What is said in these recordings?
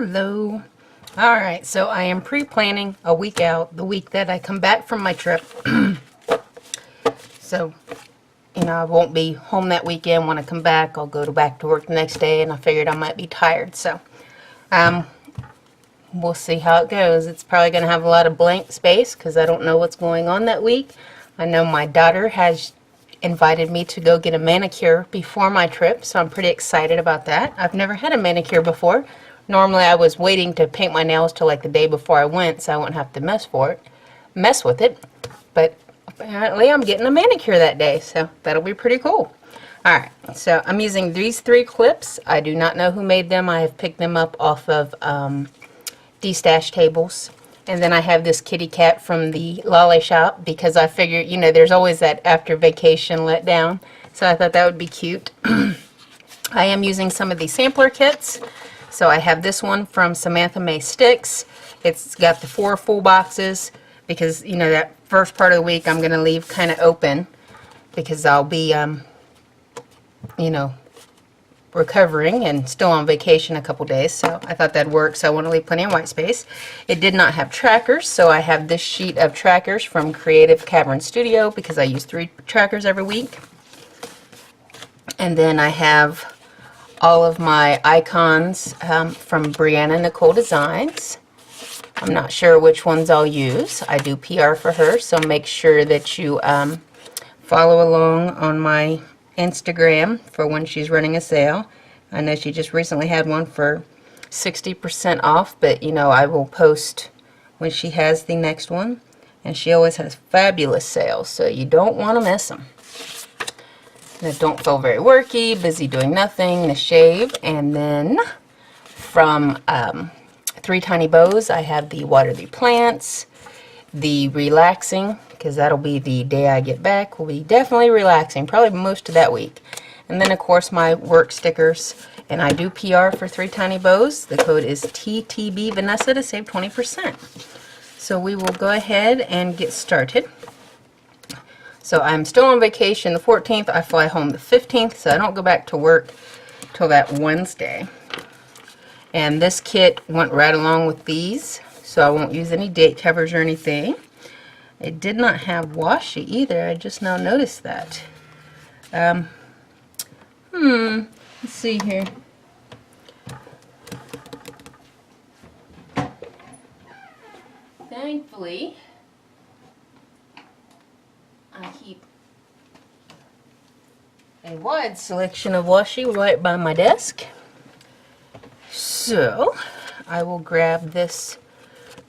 Hello. Alright, so I am pre-planning a week out, the week that I come back from my trip. So, you know, I won't be home that weekend. When I come back, I'll go back to work the next day, and I figured I might be tired. So, we'll see how it goes. It's probably going to have a lot of blank space because I don't know what's going on that week. I know my daughter has invited me to go get a manicure before my trip, so I'm pretty excited about that. I've never had a manicure before. Normally I was waiting to paint my nails till like the day before I went so I wouldn't have to mess with it. But apparently I'm getting a manicure that day, so that'll be pretty cool. Alright, so I'm using these 3 clips. I do not know who made them. I have picked them up off of D-Stash tables. And then I have this kitty cat from the Lolly shop because I figured, you know, there's always that after vacation letdown. So I thought that would be cute. I am using some of these sampler kits. So I have this one from Samantha Mae Sticks. It's got the 4 full boxes because, you know, that first part of the week I'm going to leave kind of open because I'll be, you know, recovering and still on vacation a couple days. So I thought that'd work, so I want to leave plenty of white space. It did not have trackers, so I have this sheet of trackers from Creative Cavern Studio because I use 3 trackers every week. And then I have all of my icons from Brianna Nicole Designz. I'm not sure which ones I'll use. I do PR for her, so make sure that you follow along on my Instagram for when she's running a sale. I know she just recently had one for 60% off, but you know, I will post when she has the next one. And she always has fabulous sales, so you don't want to miss them. That don't feel very worky, busy doing nothing, to shave. And then from 3 Tiny Bows, I have the Water the Plants, the Relaxing, because that'll be the day I get back. Will be definitely relaxing, probably most of that week. And then of course my work stickers, and I do PR for 3 Tiny Bows. The code is TTB Vanessa to save 20%. So we will go ahead and get started. So I'm still on vacation the 14th. I fly home the 15th, so I don't go back to work till that Wednesday. And this kit went right along with these, so I won't use any date covers or anything. It did not have washi either. I just now noticed that. Let's see here. Thankfully, I keep a wide selection of washi right by my desk. So, I will grab this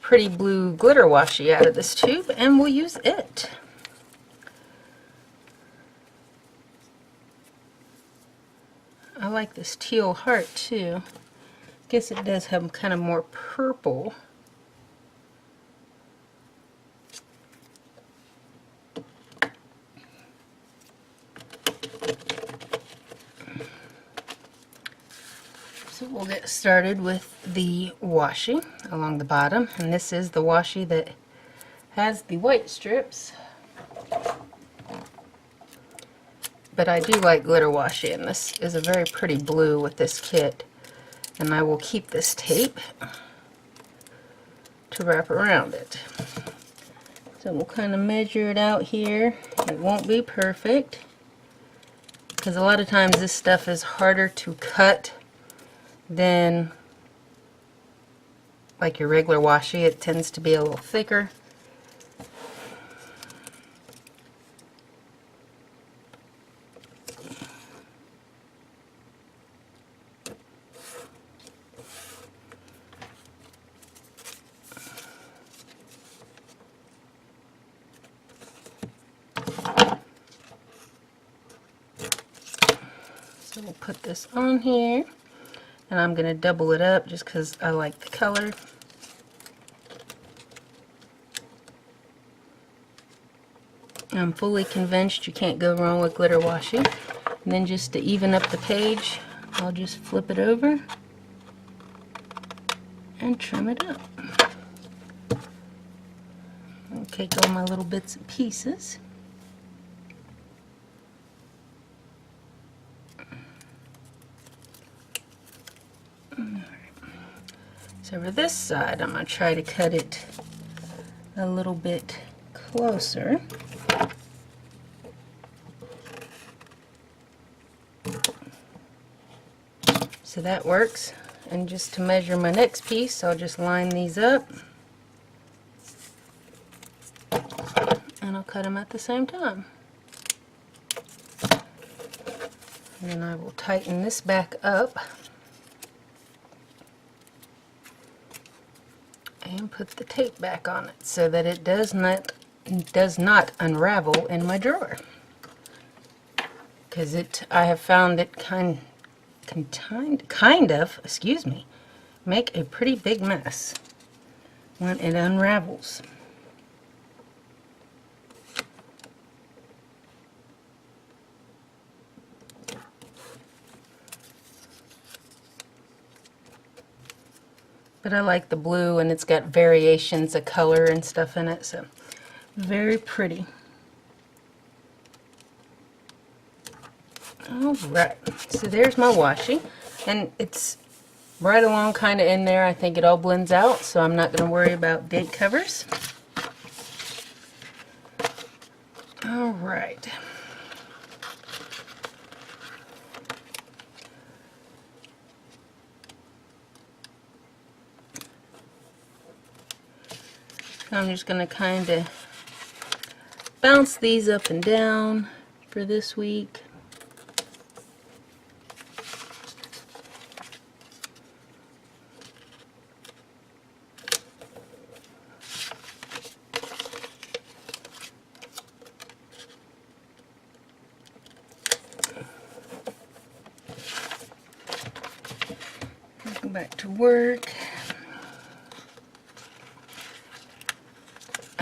pretty blue glitter washi out of this tube and we'll use it. I like this teal heart too. Guess it does have kind of more purple. So we'll get started with the washi along the bottom, and this is the washi that has the white strips. But I do like glitter washi, and this is a very pretty blue with this kit. And I will keep this tape to wrap around it. So we'll kind of measure it out here. It won't be perfect because a lot of times this stuff is harder to cut than like your regular washi. It tends to be a little thicker. So we'll put this on here. And I'm going to double it up just because I like the color. I'm fully convinced you can't go wrong with glitter washi. And then just to even up the page, I'll just flip it over and trim it up. I'll take all my little bits and pieces. So over this side, I'm going to try to cut it a little bit closer. So that works. And just to measure my next piece, I'll just line these up. And I'll cut them at the same time. And then I will tighten this back up. And put the tape back on it so that it does not unravel in my drawer. Because I have found it kind of, excuse me, make a pretty big mess when it unravels. But I like the blue, and it's got variations of color and stuff in it, so very pretty. Alright, so there's my washi, and it's right along kind of in there. I think it all blends out, so I'm not going to worry about date covers. Alright. I'm just going to kind of bounce these up and down for this week. Go back to work.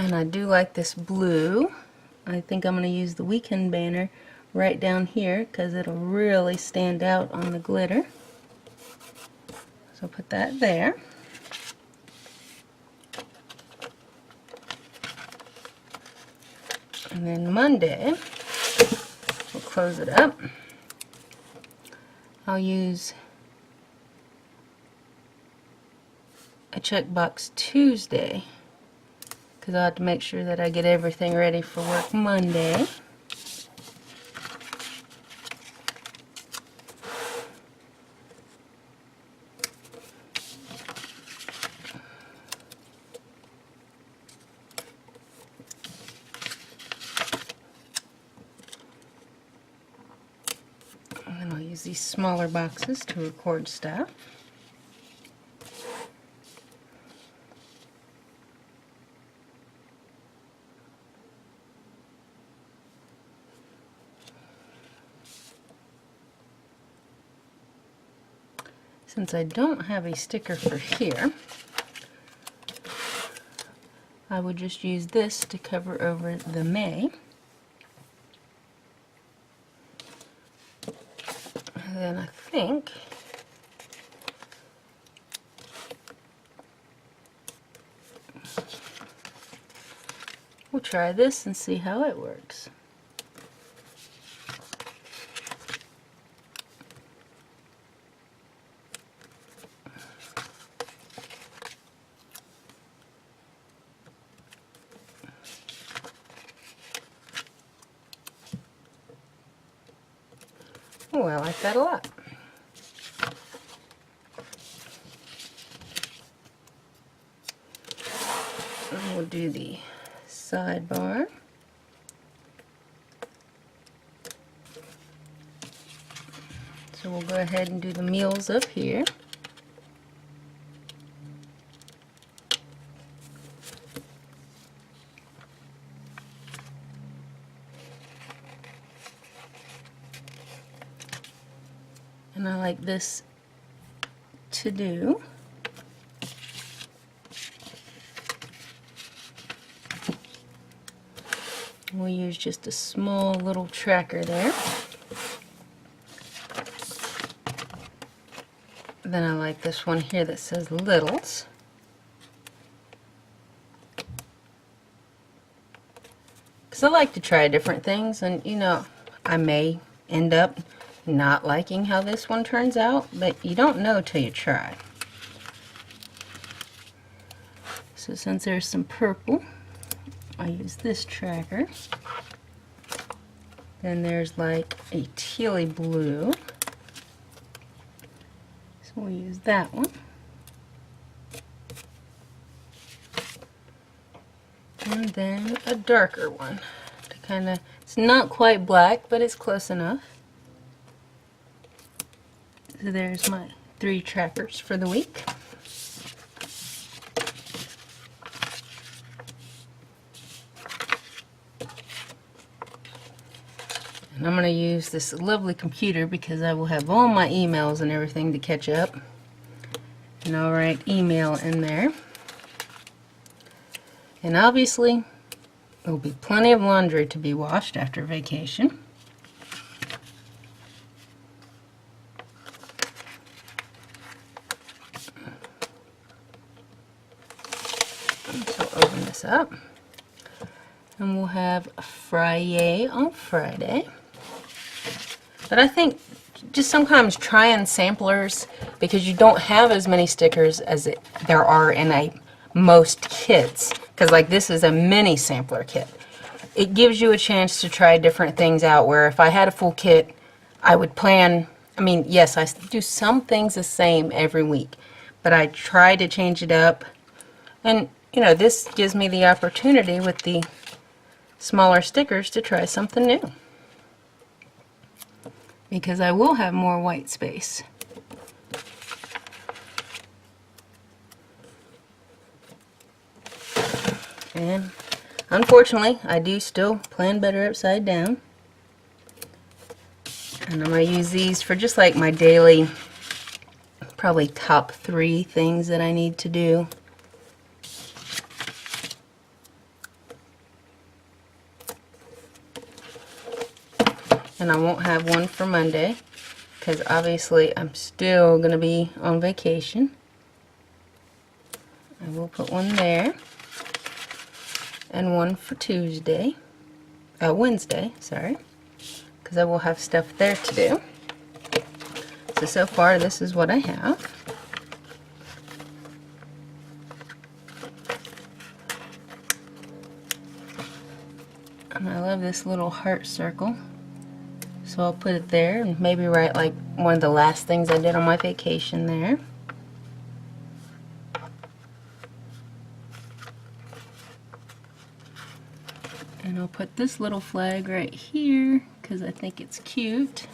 And I do like this blue. I think I'm going to use the weekend banner right down here because it'll really stand out on the glitter. So I'll put that there. And then Monday, we'll close it up. I'll use a checkbox Tuesday, because I have to make sure that I get everything ready for work Monday. And then I'll use these smaller boxes to record stuff. Since I don't have a sticker for here, I would just use this to cover over the May. And then I think we'll try this and see how it works. Oh, I like that a lot. And we'll do the sidebar. So we'll go ahead and do the meals up here. And I like this to do. We'll use just a small little tracker there. Then I like this one here that says littles. Because I like to try different things, and you know, I may end up not liking how this one turns out, but you don't know till you try. So since there's some purple, I use this tracker. Then there's like a tealy blue. So we'll use that one. And then a darker one to kind of, it's not quite black, but it's close enough. So there's my 3 trackers for the week. And I'm going to use this lovely computer because I will have all my emails and everything to catch up. And I'll write email in there. And obviously, there'll be plenty of laundry to be washed after vacation. So open this up. And we'll have a Friday on Friday. But I think just sometimes trying samplers, because you don't have as many stickers as there are in most kits, because like this is a mini sampler kit. It gives you a chance to try different things out, where if I had a full kit, I would plan, I mean, yes, I do some things the same every week, but I try to change it up. And, you know, this gives me the opportunity with the smaller stickers to try something new, because I will have more white space. And unfortunately, I do still plan better upside down. And I'm going to use these for just like my daily, probably top 3 things that I need to do. And I won't have one for Monday, because obviously I'm still going to be on vacation. I will put one there, and one for Wednesday, sorry, because I will have stuff there to do. So far this is what I have. And I love this little heart circle. So I'll put it there and maybe write like one of the last things I did on my vacation there. And I'll put this little flag right here because I think it's cute.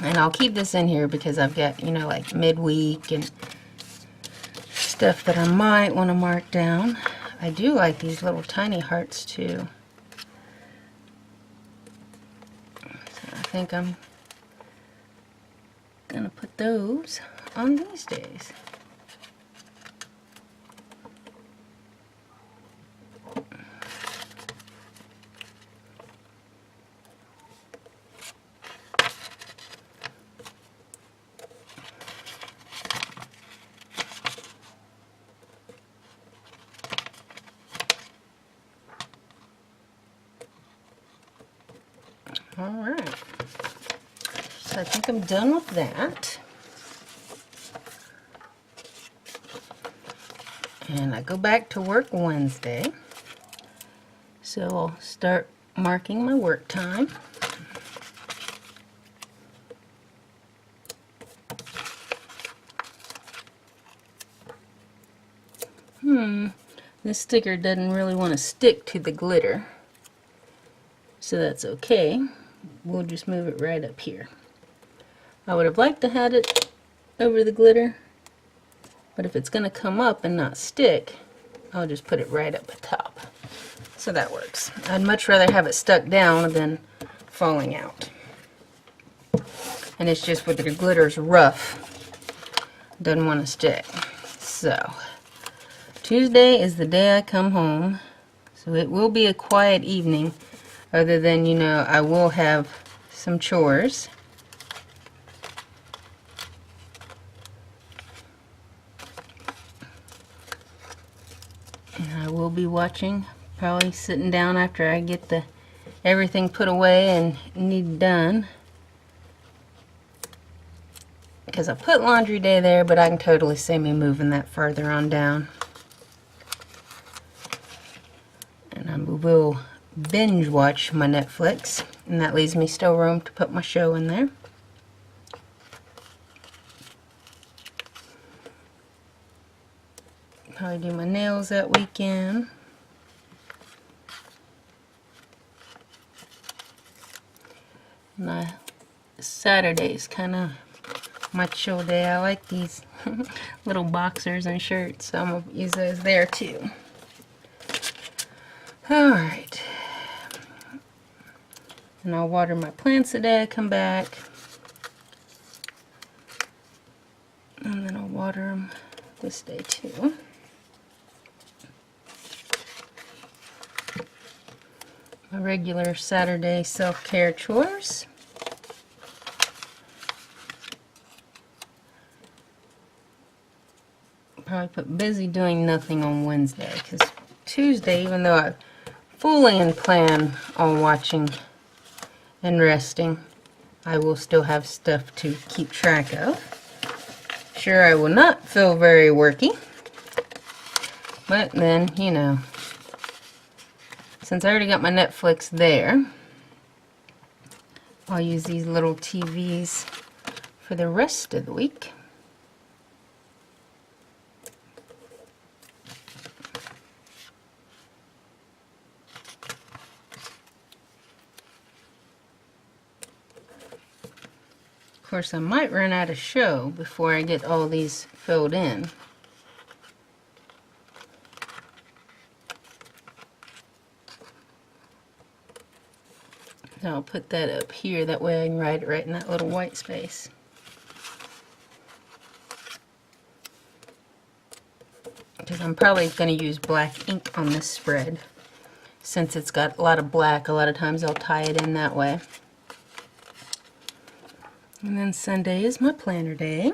And I'll keep this in here because I've got, you know, like midweek and stuff that I might want to mark down. I do like these little tiny hearts too. I think I'm gonna put those on these days. All right. So I think I'm done with that. And I go back to work Wednesday. So I'll start marking my work time. This sticker doesn't really want to stick to the glitter. So that's okay. We'll just move it right up here. I would have liked to have it over the glitter, but if it's going to come up and not stick, I'll just put it right up the top. So that works. I'd much rather have it stuck down than falling out. And it's just where the glitter's rough, doesn't want to stick. So Tuesday is the day I come home, so it will be a quiet evening. Other than, you know, I will have some chores. And I will be watching, probably sitting down after I get everything put away and need done. because I put laundry day there, but I can totally see me moving that further on down. And I will binge watch my Netflix, and that leaves me still room to put my show in there. Probably do my nails that weekend. My Saturday's kind of my chill day. I like these little boxers and shirts, so I'm going to use those there too. Alright. And I'll water my plants the day I come back. And then I'll water them this day too. My regular Saturday self-care chores. Probably put busy doing nothing on Wednesday, because Tuesday, even though I fully plan on watching and resting, I will still have stuff to keep track of. Sure, I will not feel very worky, but then, you know, since I already got my Netflix there, I'll use these little TVs for the rest of the week. Of course, I might run out of show before I get all these filled in. So I'll put that up here, that way I can write it right in that little white space. Because I'm probably going to use black ink on this spread. Since it's got a lot of black, a lot of times I'll tie it in that way. And then Sunday is my planner day.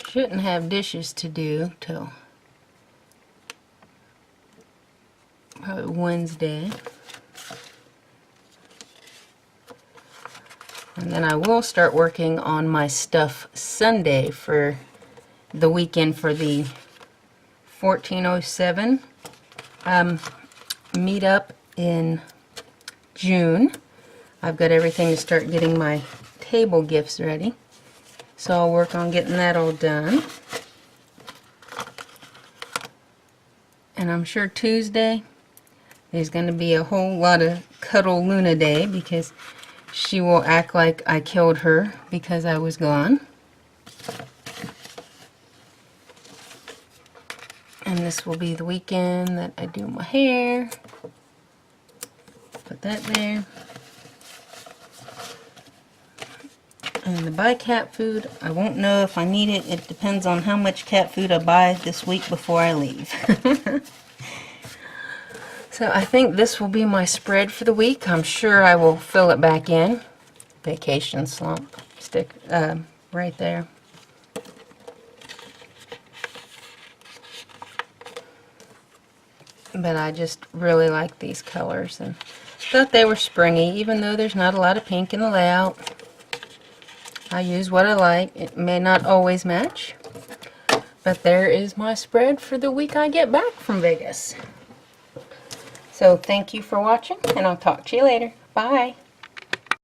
Shouldn't have dishes to do till probably Wednesday. And then I will start working on my stuff Sunday for the weekend for the 1407 meetup in June. I've got everything to start getting my table gifts ready. So I'll work on getting that all done. And I'm sure Tuesday there's going to be a whole lot of Cuddle Luna Day, because she will act like I killed her because I was gone. And this will be the weekend that I do my hair. Put that there. And to buy cat food, I won't know if I need it. It depends on how much cat food I buy this week before I leave. So I think this will be my spread for the week. I'm sure I will fill it back in. Vacation slump stick right there. But I just really like these colors and thought they were springy, even though there's not a lot of pink in the layout. I use what I like. It may not always match, but there is my spread for the week I get back from Vegas. So thank you for watching, and I'll talk to you later. Bye.